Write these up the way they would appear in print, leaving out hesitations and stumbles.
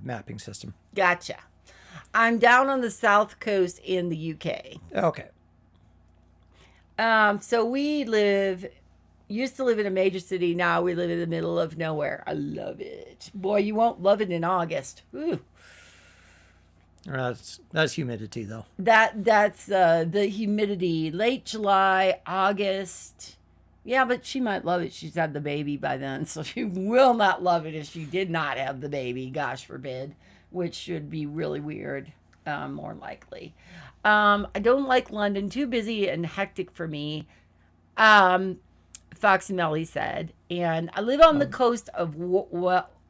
mapping system. Gotcha. I'm down on the south coast in the UK. Okay. So we used to live in a major city. Now we live in the middle of nowhere. I love it. Boy, you won't love it in August. Ooh. That's humidity though. That's the humidity. Late July, August. Yeah, but she might love it. She's had the baby by then, so she will not love it if she did not have the baby. Gosh forbid, which should be really weird, more likely. I don't like London. Too busy and hectic for me. Um, Foxy Melly said, and I live on the Um, coast of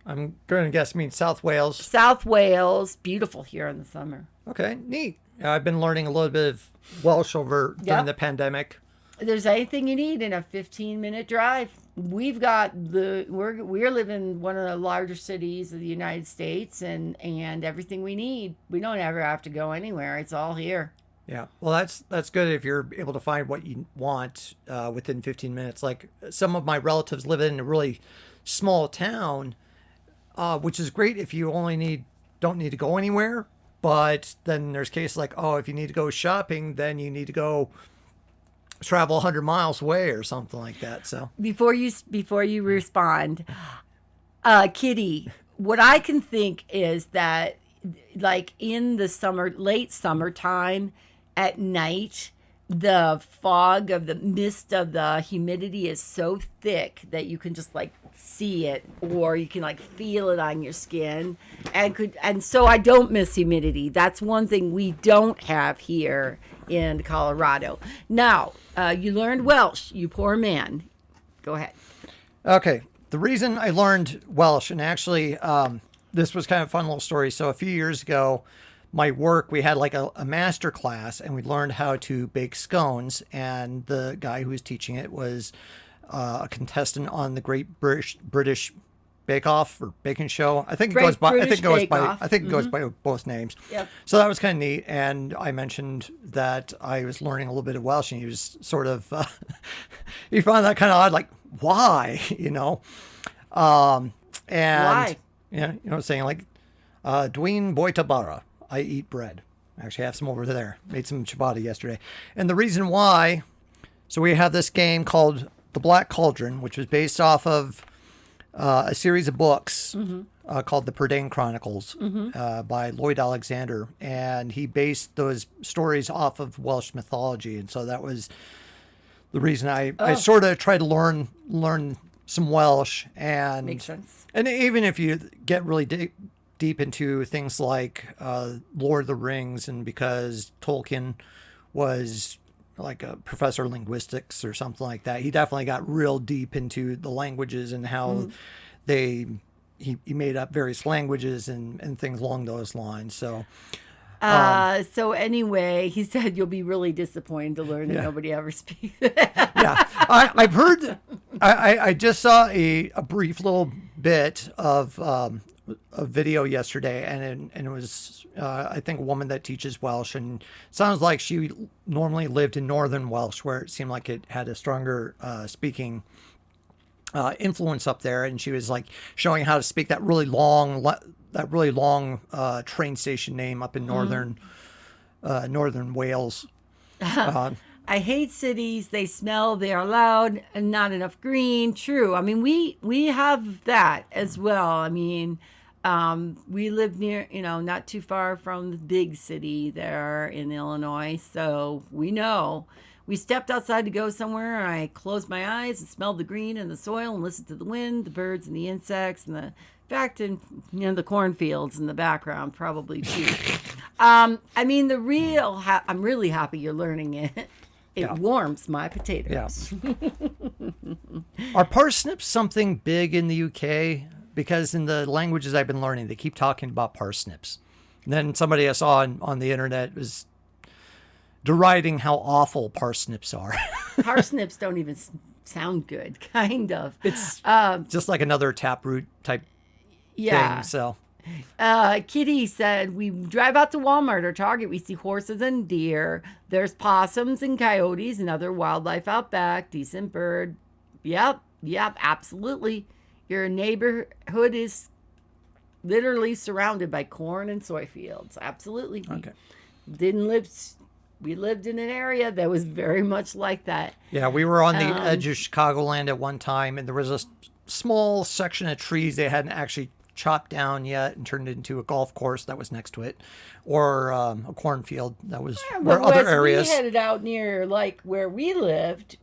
I'm going to guess means South Wales. South Wales. Beautiful here in the summer. Okay, neat. I've been learning a little bit of Welsh over during Yep. the pandemic. There's anything you need in a 15-minute drive. We've got we're living one of the larger cities of the United States, and everything we need. We don't ever have to go anywhere. It's all here. Yeah, well, that's good if you're able to find what you want within 15 minutes. Like some of my relatives live in a really small town, which is great if you only don't need to go anywhere. But then there's cases like, oh, if you need to go shopping, then you need to go travel 100 miles away or something like that. So Before you respond, Kitty, what I can think is that like in the late summertime at night, the fog of the mist of the humidity is so thick that you can just like see it, or you can like feel it on your skin, and so I don't miss humidity. That's one thing we don't have here in Colorado. Now, you learned Welsh, you poor man. Go ahead. okay, the reason I learned Welsh, and actually, this was kind of a fun little story. So a few years ago, my work, we had like a master class, and we learned how to bake scones. And the guy who was teaching it was a contestant on the Great British Bake Off or Baking Show. I think it Great goes by. I think British it goes Bake by. Off. I think it goes by both names. Yep. So that was kind of neat. And I mentioned that I was learning a little bit of Welsh, and he was sort of he found that kind of odd. Like, why? And Why? saying like, Dween Boitabara, I eat bread. I actually have some over there. Made some ciabatta yesterday. And the reason why, so we have this game called The Black Cauldron, which was based off of a series of books called The Prydain Chronicles by Lloyd Alexander. And he based those stories off of Welsh mythology. And so that was the reason I sort of tried to learn some Welsh. And Makes sense. and even if you get really deep into things like Lord of the Rings, and because Tolkien was like a professor of linguistics or something like that, he definitely got real deep into the languages and how he made up various languages and things along those lines. So So anyway, he said you'll be really disappointed to learn that Yeah. nobody ever speaks. yeah, I've heard. I just saw a brief little bit of a video yesterday, and it was I think a woman that teaches Welsh, and it sounds like she normally lived in Northern Welsh, where it seemed like it had a stronger speaking influence up there, and she was like showing how to speak that really long train station name up in northern Wales. I hate cities. They smell. They are loud and not enough green. True. I mean, we have that as well. I mean, we live near, not too far from the big city there in Illinois, so we know. We stepped outside to go somewhere, and I closed my eyes and smelled the green and the soil and listened to the wind, the birds and the insects, and the fact, and the cornfields in the background probably too. I mean, I'm really happy you're learning it. It Yeah. warms my potatoes. Are parsnips something big in the UK? Because in the languages I've been learning, they keep talking about parsnips. And then somebody I saw on the internet was deriding how awful parsnips are. Parsnips don't even sound good, kind of. It's just like another taproot type Yeah. thing. So Kitty said, we drive out to Walmart or Target. We see horses and deer. There's possums and coyotes and other wildlife out back. Decent bird. Yep, absolutely. Your neighborhood is literally surrounded by corn and soy fields. Absolutely. Okay. We lived in an area that was very much like that. Yeah, we were on the edge of Chicagoland at one time, and there was a small section of trees they hadn't actually chopped down yet and turned into a golf course that was next to it, or a cornfield that was where But other as areas. we headed out near like where we lived,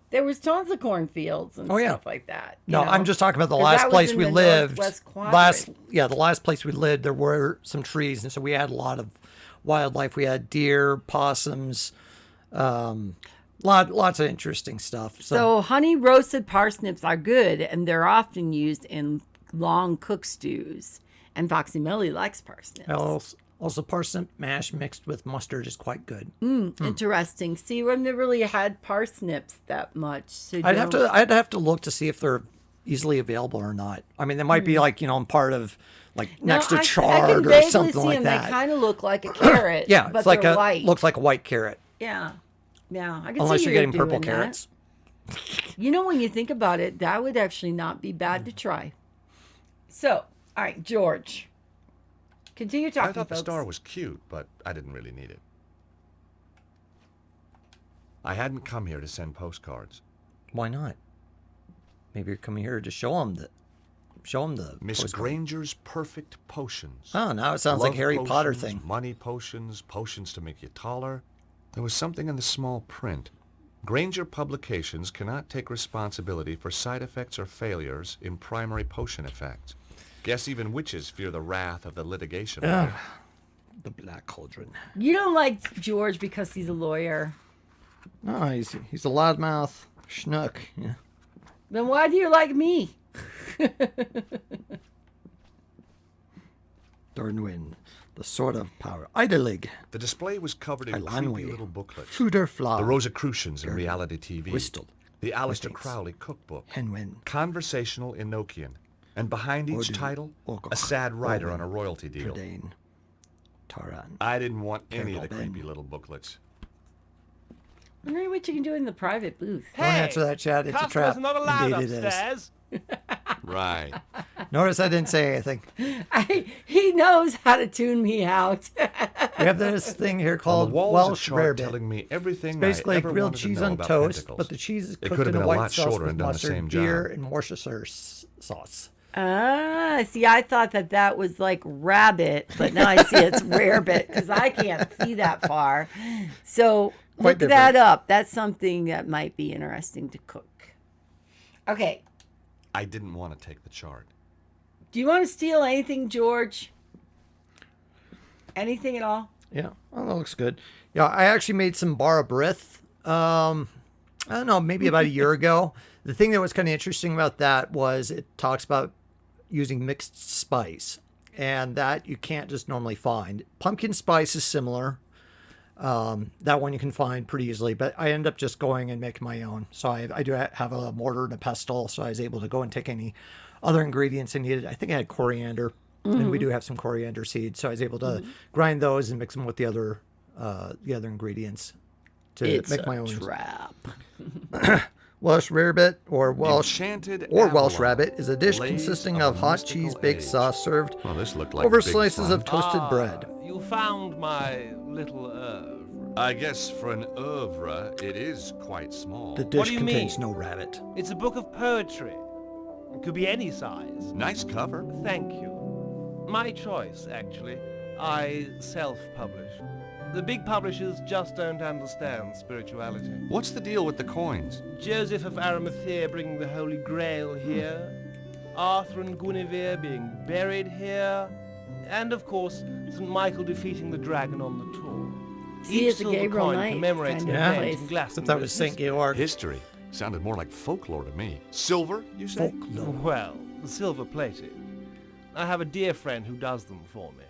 there was tons of cornfields and Oh, yeah. stuff like that. No, I'm just talking about the 'Cause last that was place in we the lived. northwest quadrant. The last place we lived, there were some trees, and so we had a lot of wildlife. We had deer, possums, lots of interesting stuff. So honey roasted parsnips are good, and they're often used in long cook stews. And Foxy Melly likes parsnips. Also, parsnip mash mixed with mustard is quite good. Interesting. See, I've never really had parsnips that much. So I'd have to look to see if they're easily available or not. I mean, they might be like in part of like next to I chard can or vaguely something see like them. that. They kind of look like a carrot. Yeah, but it's like they're white. looks like a white carrot. Yeah. I can Unless see you're you getting purple doing that. carrots. You know, when you think about it, that would actually not be bad to try. So, all right, George. Continue talking, I thought the folks. star was cute, but I didn't really need it. I hadn't come here to send postcards. Why not? Maybe you're coming here to show them the Miss postcard. Granger's perfect potions. Oh, now it sounds Love like Harry Potter potions, thing. Money potions, potions to make you taller. There was something in the small print. Granger Publications cannot take responsibility for side effects or failures in primary potion effects. Guess even witches fear the wrath of the litigation lawyer. The Black Cauldron. You don't like George because he's a lawyer. No, he's a loudmouth schnook. Yeah. Then why do you like me? Dornwyn, the Sword of Power. Idelig, The display was covered in Ilanwi, creepy little booklets. Tudor Flower. The Rosicrucians in reality TV. Bristol, The Aleister Westgate, Crowley cookbook. Henwyn, Conversational Enochian. And behind each Ordu, title, Orgoch, a sad writer Orwin, on a royalty deal. Prydain, Taran. I didn't want any of the Carol Ben. creepy little booklets. I'm wondering what you can do in the private booth. Don't answer that, Chad. It's a trap. Customers are not allowed Indeed it is. upstairs. Right. Notice I didn't say anything. He knows how to tune me out. We have this thing here On called the wall Welsh was a chart rarebit. telling me everything Basically I ever grilled wanted cheese to know on about toast, pentacles. but the cheese is It cooked could have in been a a white lot sauce shorter with and done the mustard, same beer, job. and Worcestershire sauce. See, I thought that was like rabbit, but now I see it's rarebit because I can't see that far. So Quite look that different. up. That's something that might be interesting to cook. Okay. I didn't want to take the chart. Do you want to steal anything, George? Anything at all? Yeah, oh, that looks good. Yeah, I actually made some bara brith. I don't know, maybe about a year ago. The thing that was kind of interesting about that was it talks about using mixed spice, and that you can't just normally find. Pumpkin spice is similar. That one you can find pretty easily, but I end up just going and making my own. So I do have a mortar and a pestle, so I was able to go and take any other ingredients I needed. I think I had coriander, and we do have some coriander seeds, so I was able to grind those and mix them with the other ingredients to make my own trap. Welsh rarebit or Welsh Enchanted Welsh Avalon, rabbit is a dish blaze consisting of of hot mystical cheese baked age. sauce served Well, this looked like over big slices fun. of toasted bread. You found my little oeuvre. I guess for an oeuvre, it is quite small. The dish do you contains mean? no rabbit. It's a book of poetry. It could be any size. Nice cover. Thank you. My choice, actually. I self-publish. The big publishers just don't understand spirituality. What's the deal with the coins? Joseph of Arimathea bringing the Holy Grail here. Arthur and Guinevere being buried here. And, of course, St. Michael defeating the dragon on the tour. See, Each it's a silver Gabriel coin Knight commemorates kind an of event place. in Except Glastonbury. that was St. Georg. History. Sounded more like folklore to me. Silver, you say? Folklore. Well, silver-plated. I have a dear friend who does them for me.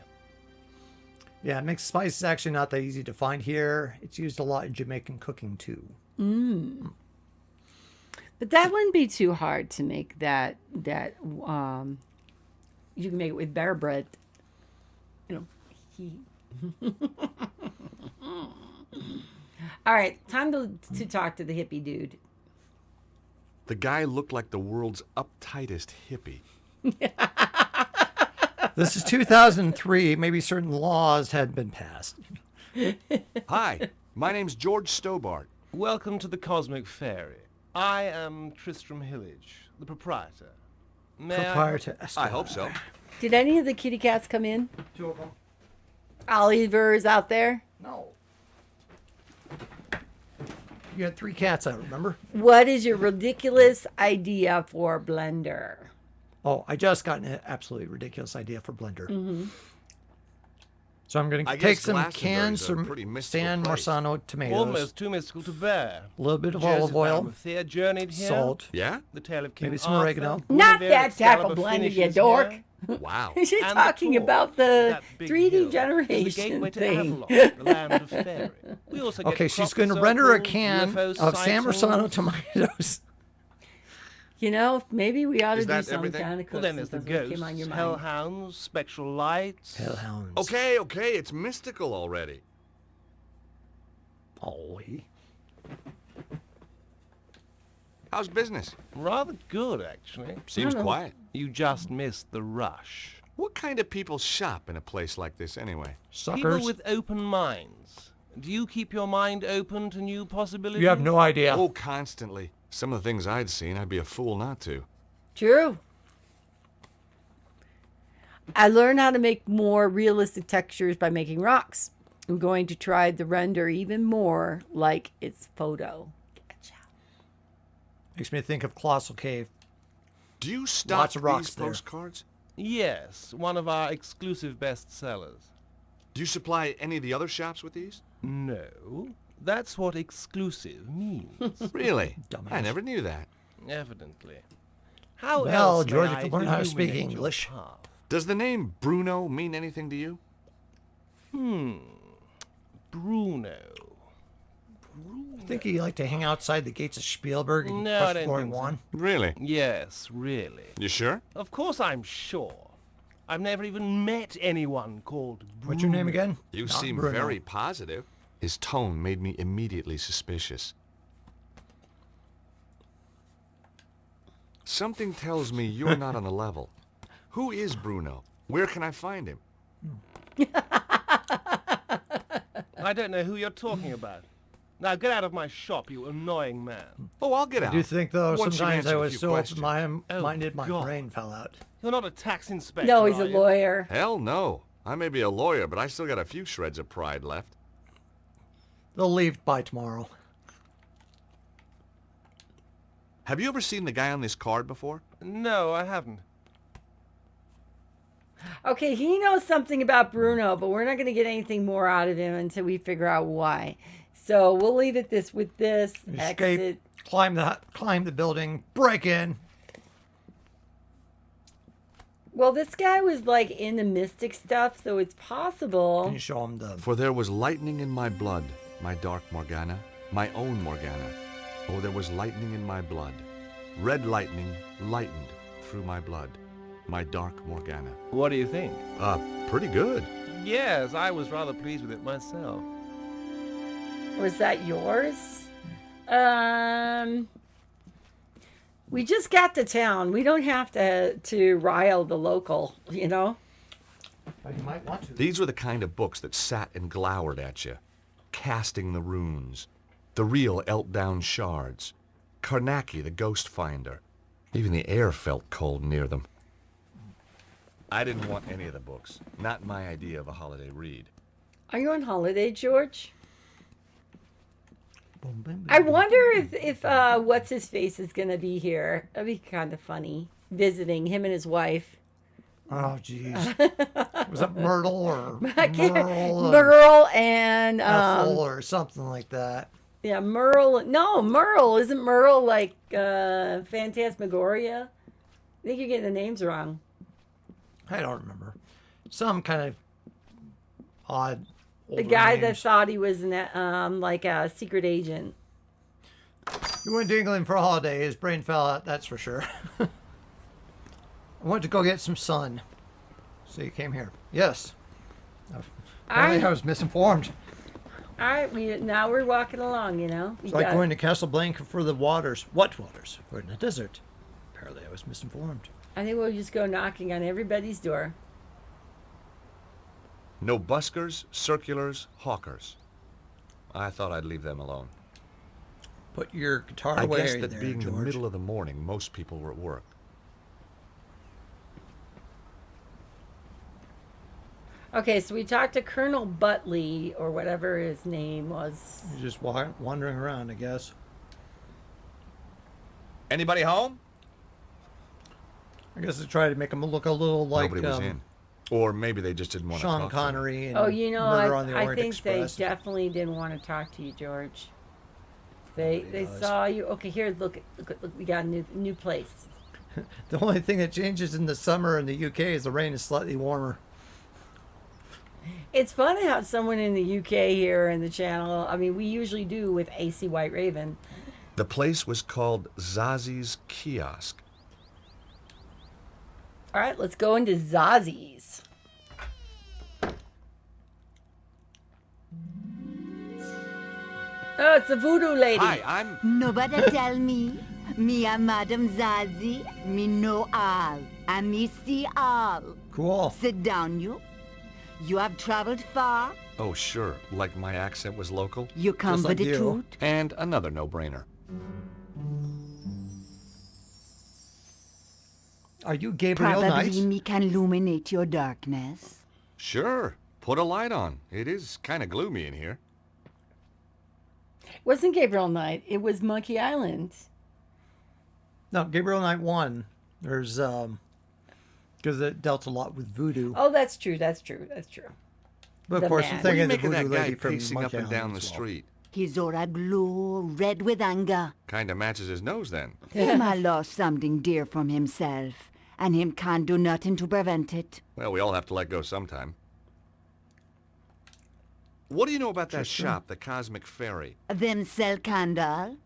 Yeah, mixed spice is actually not that easy to find here. It's used a lot in Jamaican cooking too. But that wouldn't be too hard to make that you can make it with bare bread. All right, time to talk to the hippie dude. The guy looked like the world's uptightest hippie. This is 2003. Maybe certain laws had been passed. Hi, my name's George Stobart. Welcome to the Cosmic Fairy. I am Tristram Hillage, the proprietor. May I- Proprietor. I hope so. Did any of the kitty cats come in? 2 of them. Oliver is out there. No. You had 3 cats out, remember? What is your ridiculous idea for blender? Oh, I just got an absolutely ridiculous idea for blender. Mm-hmm. So I'm going I to guess take some canned Glastonbury's a pretty mystical San place. Marzano tomatoes, Almost too mystical to bear. a little bit of Joseph olive oil, Arimathea journeyed here. salt. Yeah? The tale of King Maybe some Arthur, oregano. Not Guinevere, that type of Excalibur blender, you finishes dork. here. Wow. She's And the talking Tour, about the that big 3D hill, is the generation gateway to thing. Avalon, the land of fairy. We also get Okay, she's crop going to render a circles, can UFO of San Marzano sightings. tomatoes. You know, maybe we ought to Is do that some everything? kind of Well, then there's the came on ghosts, your mind. hellhounds, spectral lights. Hellhounds. Okay, it's mystical already. Oh, How's business? Rather good, actually. Seems know. quiet. You just missed the rush. What kind of people shop in a place like this anyway? suckers. People with open minds. Do you keep your mind open to new possibilities? You have no idea. Oh, constantly. Some of the things I'd seen, I'd be a fool not to. True. I learned how to make more realistic textures by making rocks. I'm going to try the render even more like it's photo. Gotcha. Makes me think of Colossal Cave. Do you stock Lots of rocks these there. postcards? Yes, one of our exclusive bestsellers. Do you supply any of the other shops with these? No, that's what exclusive means. Really? Dumbass. I never knew that. Evidently. How Well, else may George, I if you learn how to speak illuminate your English. path? Does the name Bruno mean anything to you? Bruno. I think he liked to hang outside the gates of Spielberg and No, I crush don't Glory think so. One. Really? Yes, really. You sure? Of course I'm sure. I've never even met anyone called Bruno. What's your name again? You Not seem Bruno. very positive. His tone made me immediately suspicious. Something tells me you're not on the level. Who is Bruno? Where can I find him? I don't know who you're talking about. Now get out of my shop, you annoying man. Oh, I'll get out. Do you think, though, Once you've sometimes I answered a was few so questions. open-minded, my God. brain fell out. You're not a tax inspector, No, he's are a you? lawyer. Hell no. I may be a lawyer, but I still got a few shreds of pride left. They'll leave by tomorrow. Have you ever seen the guy on this card before? No, I haven't. Okay, he knows something about Bruno, but we're not going to get anything more out of him until we figure out why. So we'll leave it with this. Escape, Exit. climb the building, break in. Well, this guy was like into mystic stuff, so it's possible. Can you show him the... For there was lightning in my blood, my dark Morgana, my own Morgana. Oh, there was lightning in my blood. Red lightning lightened through my blood, my dark Morgana. What do you think? Pretty good. Yes, I was rather pleased with it myself. Was that yours? We just got to town. We don't have to rile the local, you know? You might want to. These were the kind of books that sat and glowered at you. Casting the Runes, the real Eltdown Shards, Karnaki the Ghost Finder. Even the air felt cold near them. I didn't want any of the books. Not my idea of a holiday read. Are you on holiday, George? Boom, boom, boom. I wonder if what's his face is gonna be here. That'd be kind of funny. Visiting him and his wife. Oh, jeez. Was it Myrtle or I can't. Merle? Merle and Ethel or something like that. yeah, Merle. No, Merle isn't Merle like Phantasmagoria. I think you're getting the names wrong. I don't remember. Some kind of odd. The older guy that names. thought he was like a secret agent. He went to England for a holiday. His brain fell out, that's for sure. I went to go get some sun. So he came here. Yes. Apparently I was misinformed. All right, now we're walking along, you know. It's like going to Casablanca for the waters. What waters? We're in the desert. Apparently I was misinformed. I think we'll just go knocking on everybody's door. No buskers, circulars, hawkers. I thought I'd leave them alone. Put your guitar I away guess that there, being George. the middle of the morning, most people were at work. Okay, so we talked to Colonel Butley, or whatever his name was. You're just wandering around, I guess. Anybody home? I guess to try to make him look a little like Nobody was in. Or maybe they just didn't want to Sean talk to him. Connery and Oh, you know, Murder on the I Orient think Express. they definitely didn't want to talk to you, George. They does. saw you. Okay, here, look, we got a new place. The only thing that changes in the summer in the UK is the rain is slightly warmer. It's fun to have someone in the UK here in the channel. I mean, we usually do with AC White Raven. The place was called Zazi's Kiosk. All right, let's go into Zazi's. Oh, it's the voodoo lady. Hi, I'm... Nobody tell me. Me a Madam Zazie. Me know all. And me see all. Cool. Sit down, you. You have traveled far. Oh, sure. Like my accent was local. You come Just for like the you. truth. And another no-brainer. Are you Gabriel Probably Knight? me can illuminate your darkness. Sure. Put a light on. It is kind of gloomy in here. It wasn't Gabriel Knight. It was Monkey Island. No, Gabriel Knight won. There's because it dealt a lot with voodoo. Oh, that's true. That's true. That's true. But the of course, man. the What thing do you is, the make of voodoo that guy lady from pacing up Monkey and down Island the as well. street? His aura glow red with anger. Kind of matches his nose then. Him a lost something dear from himself. And him can't do nothing to prevent it. Well, we all have to let go sometime. What do you know about that Sure. shop, the Cosmic Fairy? Them sell candle,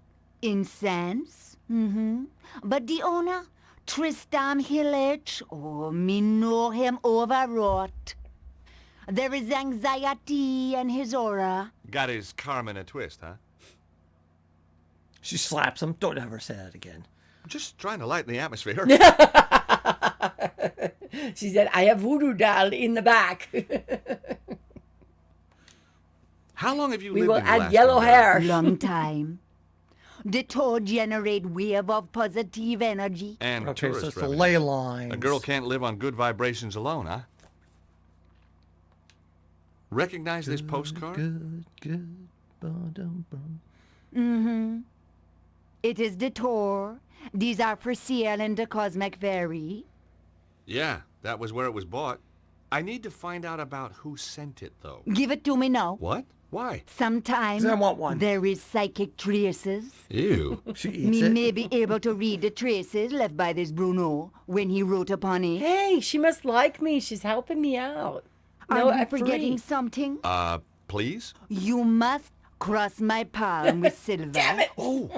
incense, But the owner, Tristan Hillage, oh, me know him overwrought. There is anxiety in his aura. Got his Carmen a twist, huh? She slaps him. Don't ever say that again. Just trying to lighten the atmosphere. She said, I have voodoo doll in the back. How long have you We lived will in add Glastonbury? yellow hair. Long time. The toe generate wave of positive energy. And Okay, so tourist it's the revenue. ley lines. A girl can't live on good vibrations alone, huh? Recognize this postcard? Good. Ba-dum-bum. It is the tour. These are for sale in the Cosmic Fairy. Yeah, that was where it was bought. I need to find out about who sent it, though. Give it to me now. What? Why? Sometime I want one. there is psychic traces. Ew. She eats Me it. may be able to read the traces left by this Bruno when he wrote upon it. Hey, she must like me. She's helping me out. No, Are you I'm forgetting free. something? Please? You must cross my palm with silver. Damn it. Oh,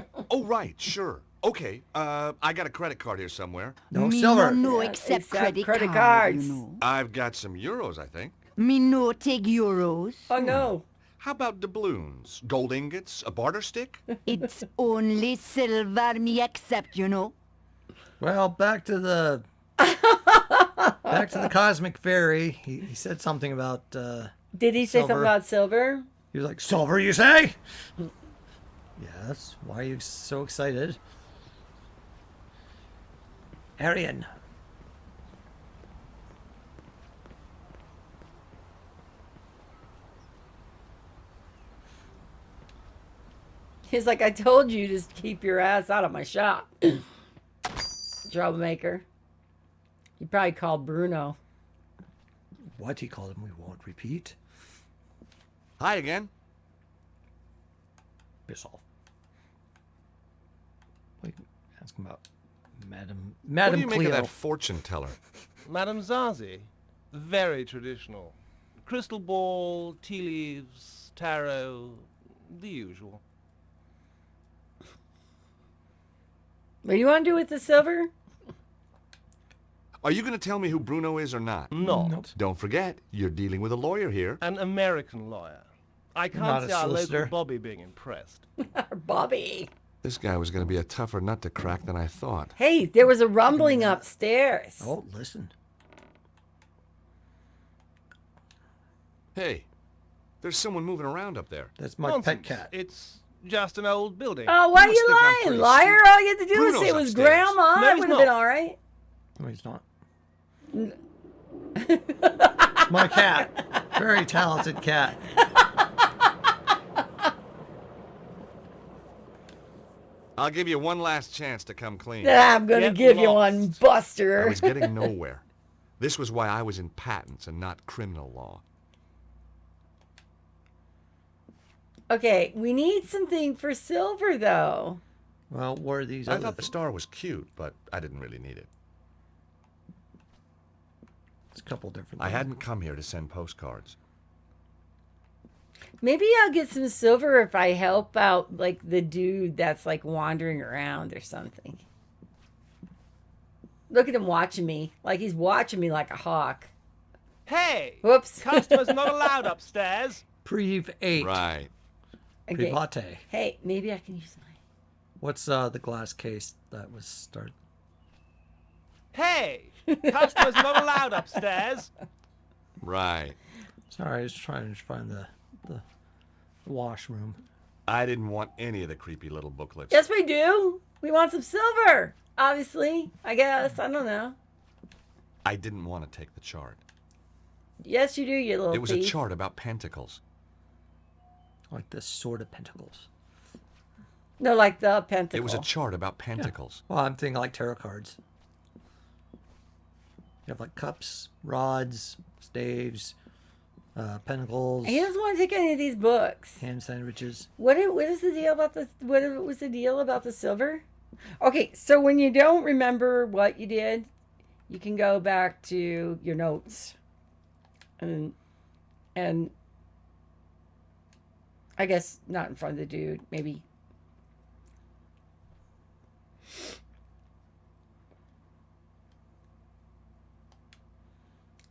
right, sure. Okay, I got a credit card here somewhere. No Me silver. no Yeah, except except credit credit card, cards. you know. I've got some euros, I think. Me no take euros. Oh, no. How about doubloons? Gold ingots? A barter stick? It's only silver me accept, you know. Well, back to the Cosmic Fairy. He said something about. Did he say Silver. something about silver? He was like, "Silver, you say?" Yes. Why are you so excited, Arian? He's like, I told you to keep your ass out of my shop. Troublemaker. He probably called Bruno. What he called him, we won't repeat. Hi again. Piss off. Wait, ask him about Madam What do you Cleo. make of that fortune teller? Madame Zazie, very traditional. Crystal ball, tea leaves, tarot, the usual. What do you want to do with the silver? Are you going to tell me who Bruno is or not? Not. Nope. Don't forget, you're dealing with a lawyer here. An American lawyer. I Not can't a see our solicitor. local Bobby being impressed. Bobby. This guy was going to be a tougher nut to crack than I thought. Hey, there was a rumbling upstairs. Oh, listen. Hey, there's someone moving around up there. That's my Nonsense. pet cat. It's just an old building. Oh, why are must you think I'm lying, pretty liar? stupid. All you had to do was say it Bruno's was upstairs. grandma. No, It he's would have been not. all right. No, he's not. It's my cat. Very talented cat. I'll give you one last chance to come clean. I'm going to Get give you lost. one, I Buster. was getting nowhere. This was why I was in patents and not criminal law. Okay, we need something for Silver, though. Well, what are these I other thought the things? star was cute, but I didn't really need it. It's a couple different I things. hadn't come here to send postcards. Maybe I'll get some silver if I help out, like, the dude that's, like, wandering around or something. Look at him watching me. Like, he's watching me like a hawk. Hey! Whoops. Customers not allowed upstairs. Preve 8. Right. Okay. Preve latte. Hey, maybe I can use mine. What's the glass case that was started? Hey! Customers not allowed upstairs. Right. Sorry, I was trying to find the washroom. I didn't want any of the creepy little booklets. Yes, we do. We want some silver. Obviously. I guess. I don't know. I didn't want to take the chart. Yes, you do, you little It was a thief. chart about pentacles. Like the Sword of Pentacles. No, like the pentacle. It was a chart about pentacles. Well, I'm thinking like tarot cards. You have like cups, rods, staves, pentacles, He doesn't want to take any of these books. hand sandwiches. What is the deal about the what was the deal about the silver? Okay, so when you don't remember what you did, you can go back to your notes. And I guess not in front of the dude, maybe.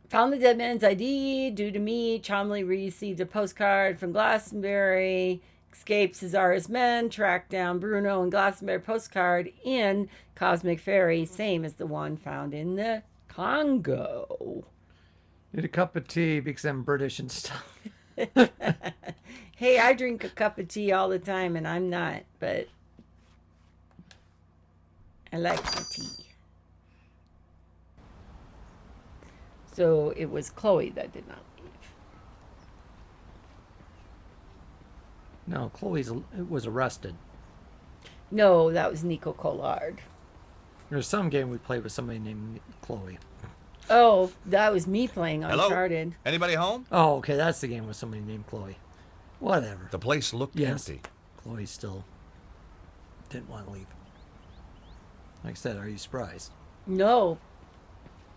Found the dead man's ID. Due to me, Chomley received a postcard from Glastonbury. Escaped Cesar's men. Tracked down Bruno and Glastonbury postcard in Cosmic Ferry. Same as the one found in the Congo. Need a cup of tea because I'm British and stuff. Hey, I drink a cup of tea all the time and I'm not, but I like my tea. So it was Chloe that did not leave. No, Chloe was arrested. No, that was Nico Collard. There's some game we played with somebody named Chloe. Oh, that was me playing Hello? Uncharted. Anybody home? Oh, okay, that's the game with somebody named Chloe. Whatever. The place looked Yes. empty. Chloe still didn't want to leave. Like I said, are you surprised? No.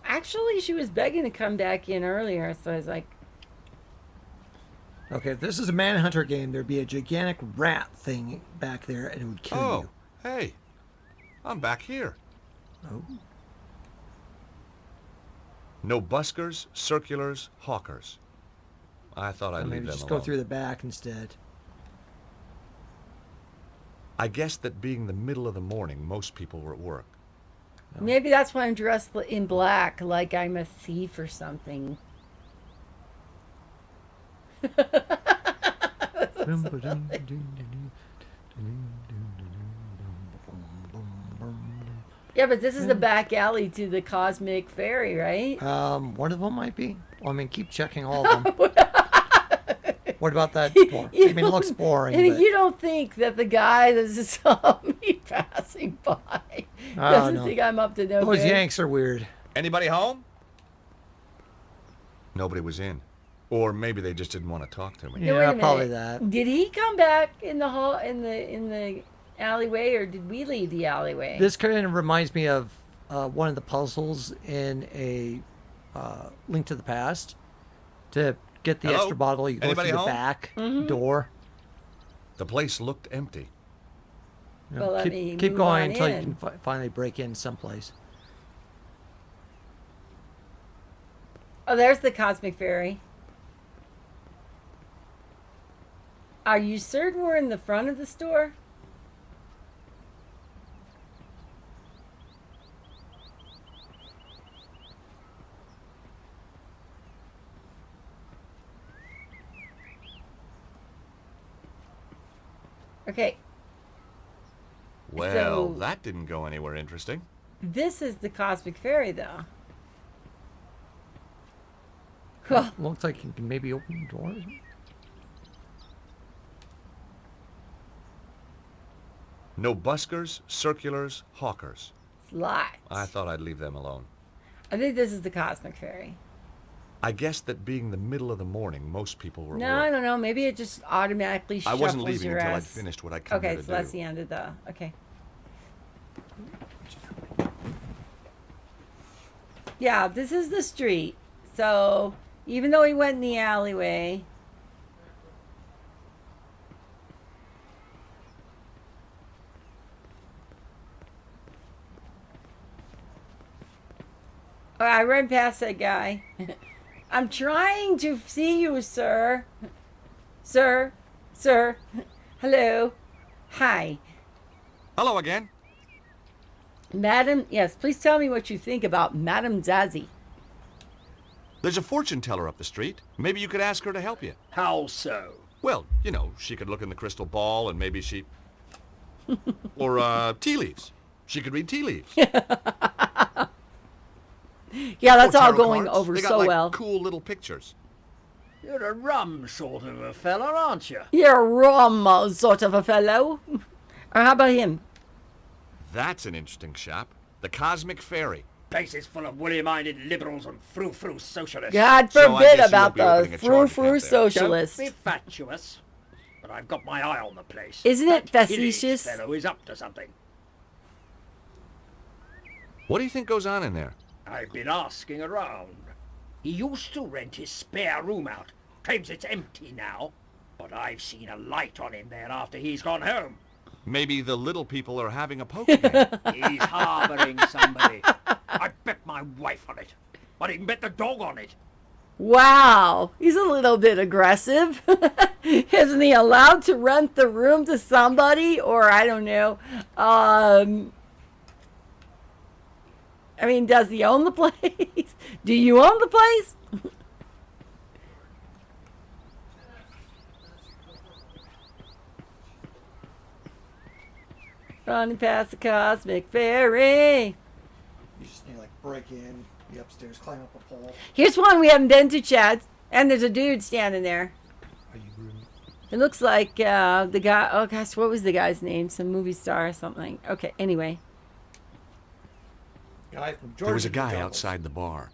Actually, she was begging to come back in earlier, so I was like, Okay, if this is a Manhunter game, there'd be a gigantic rat thing back there and it would kill Oh, you. hey. I'm back here. Oh. No buskers, circulars, hawkers. I thought I'd Or leave maybe them just alone. go through the back instead. I guessed that being the middle of the morning, most people were at work. maybe that's why I'm dressed in black, like I'm a thief or something. Yeah, but this is the back alley to the Cosmic Ferry, right? One of them might be. Well, I mean, keep checking all of them. What about that door? I mean, it looks boring. And But you don't think that the guy that just saw me passing by doesn't no. think I'm up to no those good? Yanks are weird. Anybody home? Nobody was in. Or maybe they just didn't want to talk to me. Now, wait a Yeah, minute. probably that. Did he come back in the hall in the alleyway, or did we leave the alleyway? This kind of reminds me of one of the puzzles in a Link to the Past. To get the Hello? extra bottle, you go Anybody through the home? back Mm-hmm. door. The place looked empty. You Well, let keep, me keep move going on until you in. can finally break in someplace. Oh, there's the Cosmic Ferry. Are you certain we're in the front of the store? Okay, Well, So- that didn't go anywhere interesting. this is the cosmic fairy, though. Well, Looks like you can maybe open the doors. No buskers, circulars, hawkers. lots. I thought I'd leave them alone. I think this is the cosmic fairy. I guessed that being the middle of the morning, most people were at No, I work. don't know. Maybe it just automatically I shuffles wasn't leaving your until I'd ass. finished what I came Okay, here to so do. that's the end of the. Okay. Yeah, this is the street. So even though he went in the alleyway, oh, I ran past that guy. I'm trying to see you, sir. Sir, sir. Hello. Hi. Hello again. Madam, yes, please tell me what you think about Madam Zazie. There's a fortune teller up the street. Maybe you could ask her to help you. How so? Well, you know, she could look in the crystal ball and maybe she... or, tea leaves. She could read tea leaves. Yeah, that's Or all tarot going cards. over They got, so like, well. cool little pictures. You're a rum sort of a fella, aren't you? You're a rum sort of a fellow. Or how about him? That's an interesting shop. The Cosmic Fairy. Place is full of woolly-minded liberals and frou-frou socialists. God So I forbid guess you about won't be the opening a charge account frou-frou there. socialist. Don't be fatuous, but I've got my eye on the place. Isn't it That Hilly's facetious? fellow is up to something. What do you think goes on in there? I've been asking around. He used to rent his spare room out. Claims it's empty now. But I've seen a light on in there after he's gone home. Maybe the little people are having a poker game. He's harboring somebody. I bet my wife on it. I'd even bet the dog on it. Wow, he's a little bit aggressive. Isn't he allowed to rent the room to somebody? Or I don't know. I mean, does he own the place? Do you own the place? Running past the cosmic fairy. You just need to like break in, be upstairs, climb up a pole. Here's one we haven't been to, Chad. And there's a dude standing there. Are you rude? It looks like the guy. Oh gosh, what was the guy's name? Some movie star or something. Okay, anyway. Guy from Georgia. There was a the guy Jungle. outside the bar.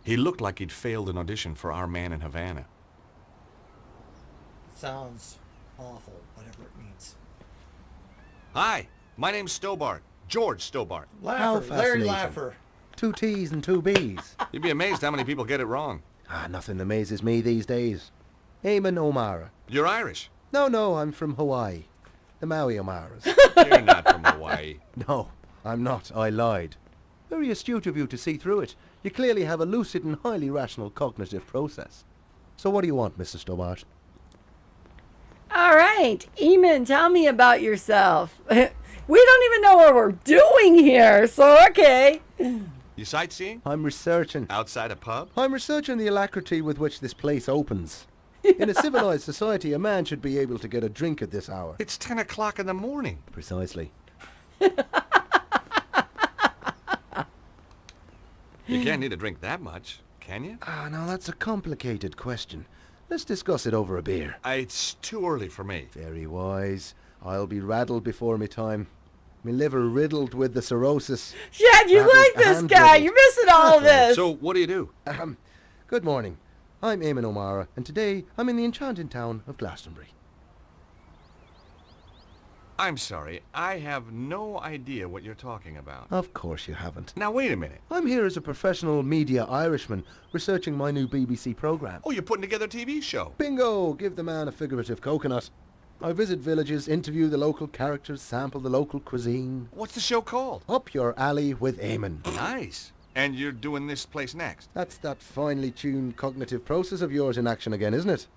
He looked like he'd failed an audition for Our Man in Havana. Sounds awful, whatever it means. Hi, my name's Stobart. George Stobart. Laugher, Larry fascinating. Laugher. 2 T's and 2 B's. You'd be amazed how many people get it wrong. Nothing amazes me these days. Eamon O'Mara. You're Irish. No, I'm from Hawaii. The Maui O'Maras. You're not from Hawaii. No, I'm not. I lied. Very astute of you to see through it. You clearly have a lucid and highly rational cognitive process. So what do you want, Mr. Stobart? All right, Eamon, tell me about yourself. We don't even know what we're doing here, so okay. You sightseeing? I'm researching. Outside a pub? I'm researching the alacrity with which this place opens. In a civilized society, a man should be able to get a drink at this hour. It's 10 o'clock in the morning. Precisely. You can't need a drink that much, can you? Now that's a complicated question. Let's discuss it over a beer. It's too early for me. Very wise. I'll be rattled before me time. Me liver riddled with the cirrhosis. Chad, you Rattled like this and guy. riddled. You're missing all of this. So, what do you do? Good morning. I'm Eamon O'Mara, and today I'm in the enchanted town of Glastonbury. I'm sorry, I have no idea what you're talking about. Of course you haven't. Now, wait a minute. I'm here as a professional media Irishman, researching my new BBC programme. Oh, you're putting together a TV show. Bingo! Give the man a figurative coconut. I visit villages, interview the local characters, sample the local cuisine. What's the show called? Up your alley with Eamon. Nice. And you're doing this place next? That's that finely tuned cognitive process of yours in action again, isn't it?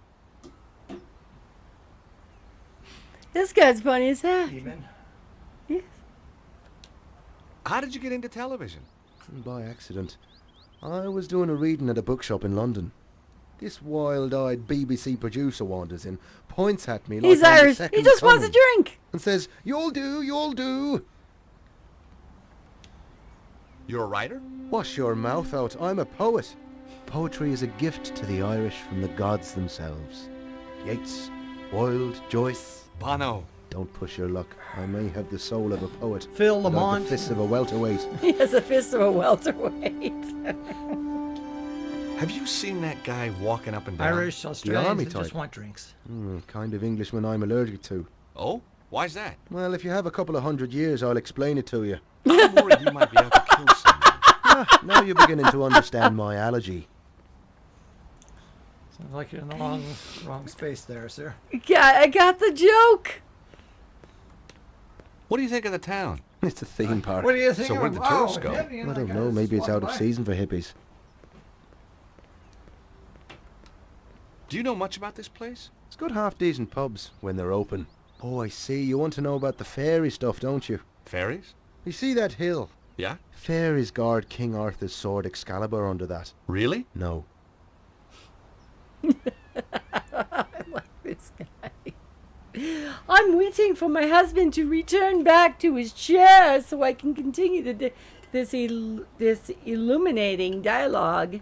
This guy's funny as heck. Eamon. Yes. How did you get into television? By accident. I was doing a reading at a bookshop in London. This wild-eyed BBC producer wanders in, points at me like He's I'm the Irish. second He just wants a coming, drink. and says, "You'll do, you'll do." You're a writer? Wash your mouth out. I'm a poet. Poetry is a gift to the Irish from the gods themselves. Yeats, Wilde, Joyce. Bono. Don't push your luck. I may have the soul of a poet. Phil but I've Lamont. the fists of a welterweight. He has a fist of a welterweight. Have you seen that guy walking up and down? Irish, Australians, army they just type. want drinks. Kind of Englishman I'm allergic to. Oh? Why's that? Well, if you have a couple of 100 years, I'll explain it to you. I'm worried you might be out to kill someone. Now you're beginning to understand my allergy. Sounds like you're in the wrong space there, sir. Yeah, I got the joke. What do you think of the town? It's a theme park. What do you think? So of- where'd the wow, tourists go? yeah, you I know, don't guys know, just maybe it's walking out of by. season for hippies. Do you know much about this place? It's got half-decent pubs when they're open. Oh, I see. You want to know about the fairy stuff, don't you? Fairies? You see that hill? Yeah? Fairies guard King Arthur's sword Excalibur under that. Really? No. This guy. I'm waiting for my husband to return back to his chair so I can continue this illuminating dialogue.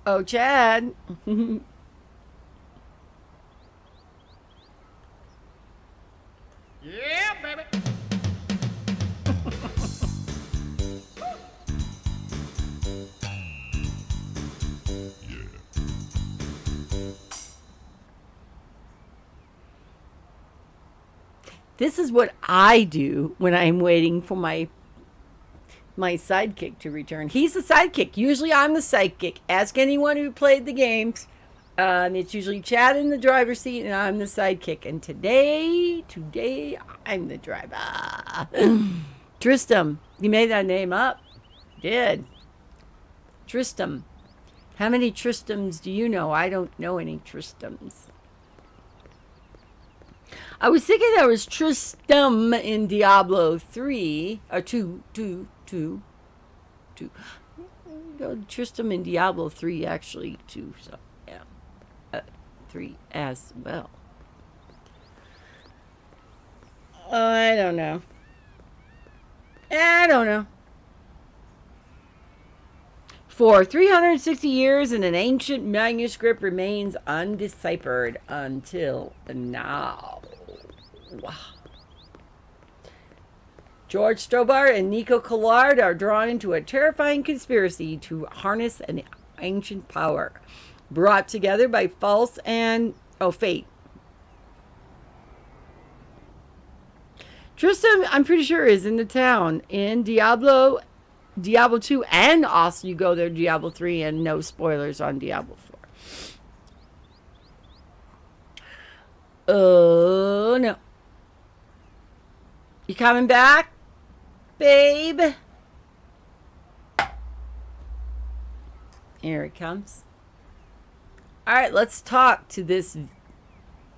Oh, Chad. Yeah, baby. This is what I do when I'm waiting for my sidekick to return. He's the sidekick. Usually I'm the sidekick. Ask anyone who played the games. It's usually Chad in the driver's seat and I'm the sidekick. And today, I'm the driver. Tristram. You made that name up? Did. Tristram. How many Tristrams do you know? I don't know any Tristrams. I was thinking there was Tristram in Diablo 3, or 2. Go Tristram in Diablo 3, actually, 2, so, yeah. 3 as well. I don't know. For 360 years, and an ancient manuscript remains undeciphered until now. George Stobar and Nico Collard are drawn into a terrifying conspiracy to harness an ancient power, brought together by fate. Tristram, I'm pretty sure, is in the town in Diablo 2, and also you go there Diablo 3, and no spoilers on Diablo 4. Oh no. You coming back, babe? Here it comes. All right, let's talk to this.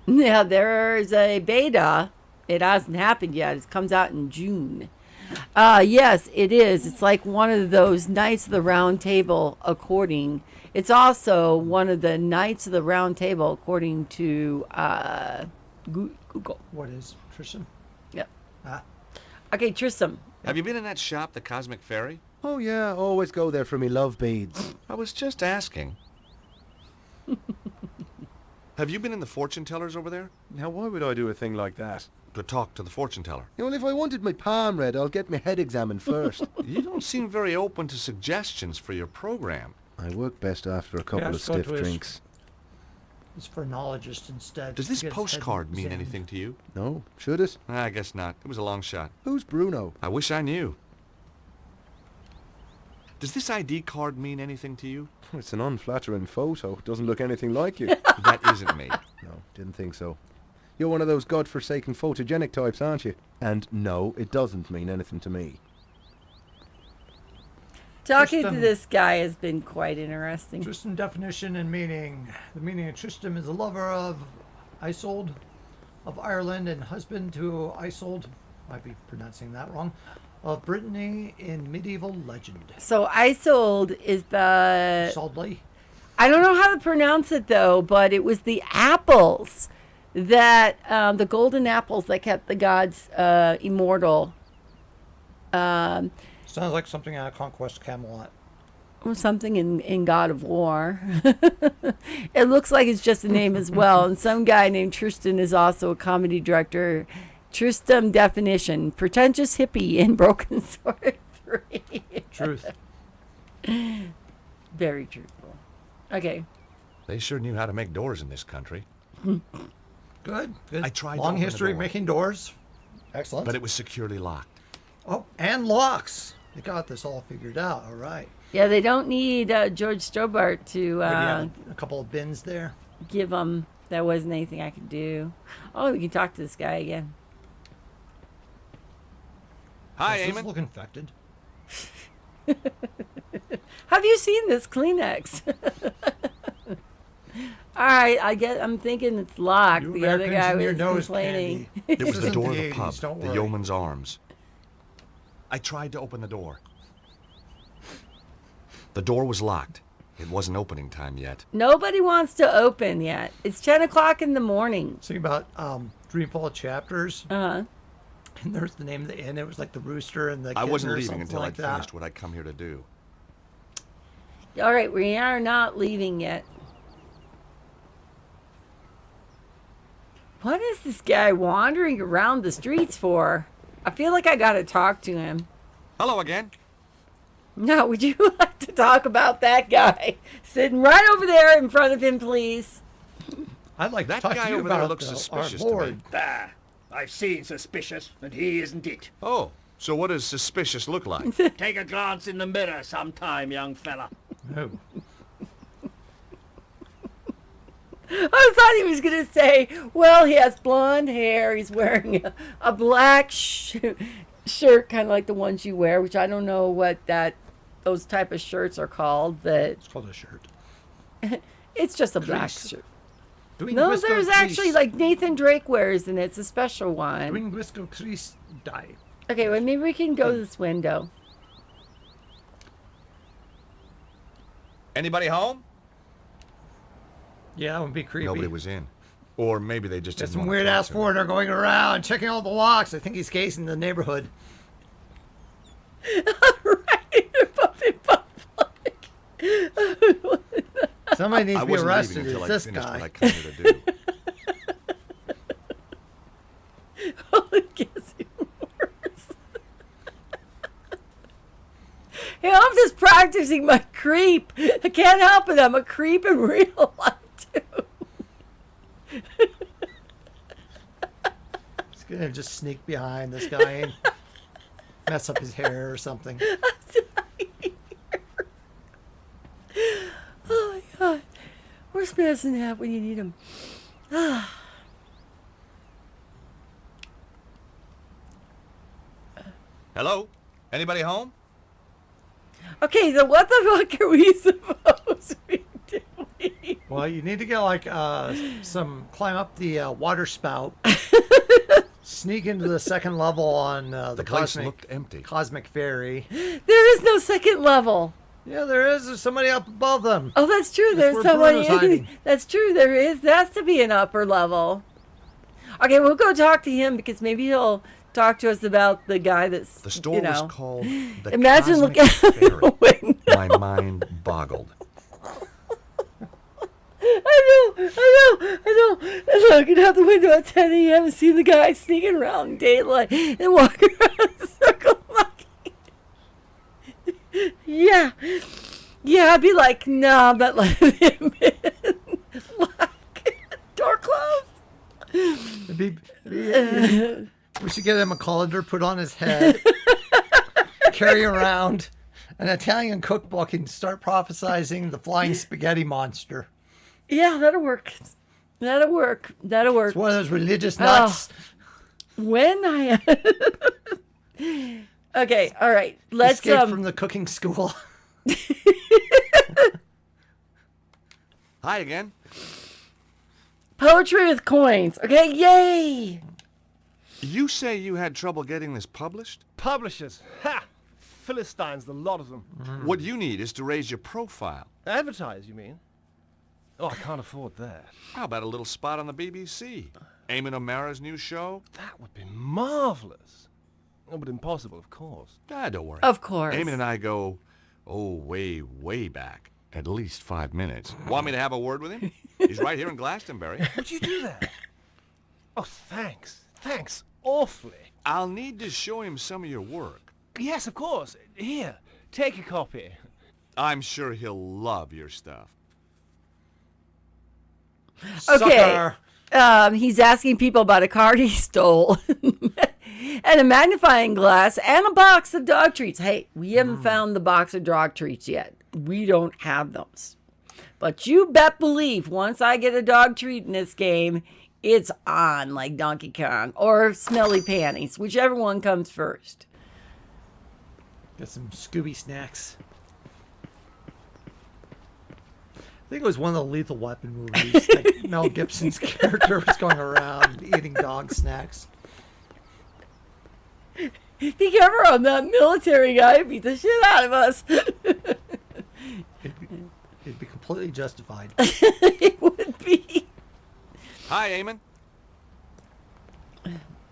Now, there's a beta. It hasn't happened yet. It comes out in June. Yes, it is. It's like one of those Knights of the Round Table according. It's also one of the Knights of the Round Table according to Google. What is Tristan? Yep. Ah. Okay, Tristram. Have you been in that shop, the Cosmic Fairy? Oh yeah, always go there for me love beads. I was just asking. Have you been in the fortune tellers over there? Now why would I do a thing like that? To talk to the fortune teller. Well, if I wanted my palm read, I'll get my head examined first. You don't seem very open to suggestions for your program. I work best after a couple of let's go stiff to his- drinks. It's phrenologist instead. Does this Gets head postcard mean examined. anything to you? No, should it? I guess not. It was a long shot. Who's Bruno? I wish I knew. Does this ID card mean anything to you? It's an unflattering photo. Doesn't look anything like you. That isn't me. No, didn't think so. You're one of those godforsaken photogenic types, aren't you? And no, it doesn't mean anything to me. Talking to Tristram. this guy has been quite interesting. Tristram definition and meaning. The meaning of Tristram is a lover of Isolde of Ireland and husband to Isolde might be pronouncing that wrong, of Brittany in medieval legend. So Isolde is the... Saldley. I don't know how to pronounce it, though, but it was the apples that... the golden apples that kept the gods immortal. Sounds like something out of Conquest Camelot. Something in God of War. It looks like it's just a name as well. And some guy named Tristan is also a comedy director. Tristan definition: pretentious hippie in Broken Sword 3. Truth. Very truthful. Okay. They sure knew how to make doors in this country. Good. I tried to Long open the history of door. making doors. Excellent. But it was securely locked. Oh, and locks. They got this all figured out. All right. Yeah, they don't need George Strobart to Maybe have a couple of bins there. give them. There wasn't anything I could do. Oh, we can talk to this guy again. Hi, Does this Eamon. look infected? Have you seen this Kleenex? All right, I'm thinking it's locked. You The other Americans guy and your was nose complaining. candy. It was This the isn't door of the the 80s, pub, don't the worry. Yeoman's Arms. I tried to open the door. The door was locked. It wasn't opening time yet. Nobody wants to open yet. It's 10 o'clock in the morning. Thinking about Dreamfall chapters, Uh-huh. and there's the name of the inn. It was like the rooster and the I kitten wasn't or leaving something until like I'd that. finished what I'd come here to do. All right, we are not leaving yet. What is this guy wandering around the streets for? I feel like I gotta talk to him. Hello again. No, would you like to talk about that guy sitting right over there in front of him, please? I'd like That to talk guy to you over there about looks our suspicious to me. Lord. There. I've seen suspicious, and he isn't it. Oh, so what does suspicious look like? Take a glance in the mirror sometime, young fella. No. I thought he was going to say, well, he has blonde hair. He's wearing a black shirt, kind of like the ones you wear, which I don't know what those type of shirts are called, but It's called a shirt. it's just a black Crease. shirt. Doing No, there's actually like Nathan Drake wears, and it's a special one. Dwingwisco Crease die. Okay, well, maybe we can go to this window. Anybody home? Yeah, that would be creepy. Nobody was in. Or maybe they just There's didn't some want to weird talk ass to me. foreigner going around checking all the locks. I think he's casing the neighborhood. Right, Somebody needs I to be wasn't arrested. leaving until It's I this finished guy. what I came here to do. Oh, it gets even worse. Hey, I'm just practicing my creep. I can't help it. I'm a creep in real life, too. He's gonna just sneak behind this guy and mess up his hair or something. Oh, my God. Where's Madison at when you need him? Hello? Anybody home? Okay, so what the fuck are we supposed to be doing? Well, you need to get like climb up the water spout, sneak into the second level on the place looked empty. cosmic ferry. There is no second level. Yeah, there is. There's somebody up above them. Oh, that's true. That's There's where somebody. Bruno's hiding. That's true. There is. There has to be an upper level. Okay, we'll go talk to him because maybe he'll talk to us about the guy that's. The store you know. was called the Imagine Cosmic looking out Ferry. the window. My mind boggled. I know. And looking out the window at 10 a.m. and see the guy sneaking around in daylight and walking around in a circle like. Yeah. Yeah, I'd be like, no, I'm not letting him in. Door closed. We should get him a colander put on his head, carry around an Italian cookbook, and start prophesizing the flying spaghetti monster. Yeah, that'll work. That'll work. It's one of those religious nuts. When I Okay, all right. Let's Escaped from the cooking school. Hi again. poetry with coins. Okay, yay. You say you had trouble getting this published? Publishers. Ha! Philistines, the lot of them. What you need is to raise your profile. Advertise, you mean? Oh, I can't afford that. How about a little spot on the BBC? Eamon O'Mara's new show? That would be marvelous. Oh, but impossible, of course. Don't worry. Of course. Eamon and I go, way, way back. At least 5 minutes. Want me to have a word with him? He's right here in Glastonbury. Would you do that? Oh, thanks. Thanks awfully. I'll need to show him some of your work. Yes, of course. Here, take a copy. I'm sure he'll love your stuff. Okay. He's asking people about a card he stole. And a magnifying glass and a box of dog treats. Hey, we haven't found the box of dog treats yet. We don't have those. But you bet believe once I get a dog treat in this game, it's on like Donkey Kong or Smelly Panties, whichever one comes first. Got some Scooby snacks. I think it was one of the Lethal Weapon movies. Like Mel Gibson's character was going around eating dog snacks. Be careful on that military guy. Beat the shit out of us. It'd be completely justified. It would be. Hi, Eamon.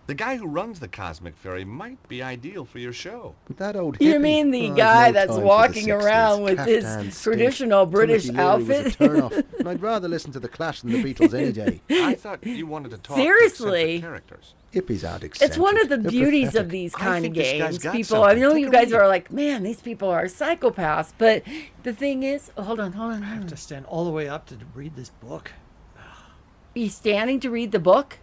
The guy who runs the Cosmic Ferry might be ideal for your show. That old You hippie. mean the I've guy no that's time for the walking 60s. around with his Caftan stink. traditional British Timothy Leary was a outfit? turn-off, and I'd rather listen to the Clash than the Beatles any day. I thought you wanted to talk Seriously? to characters. Hippies aren't eccentric. It's one of the They're beauties pathetic. of these I kind of think this guy's games. got People, I something. know Take you a guys read. are like, man, these people are psychopaths. But the thing is, hold on. I have to stand all the way up to read this book. He's standing to read the book?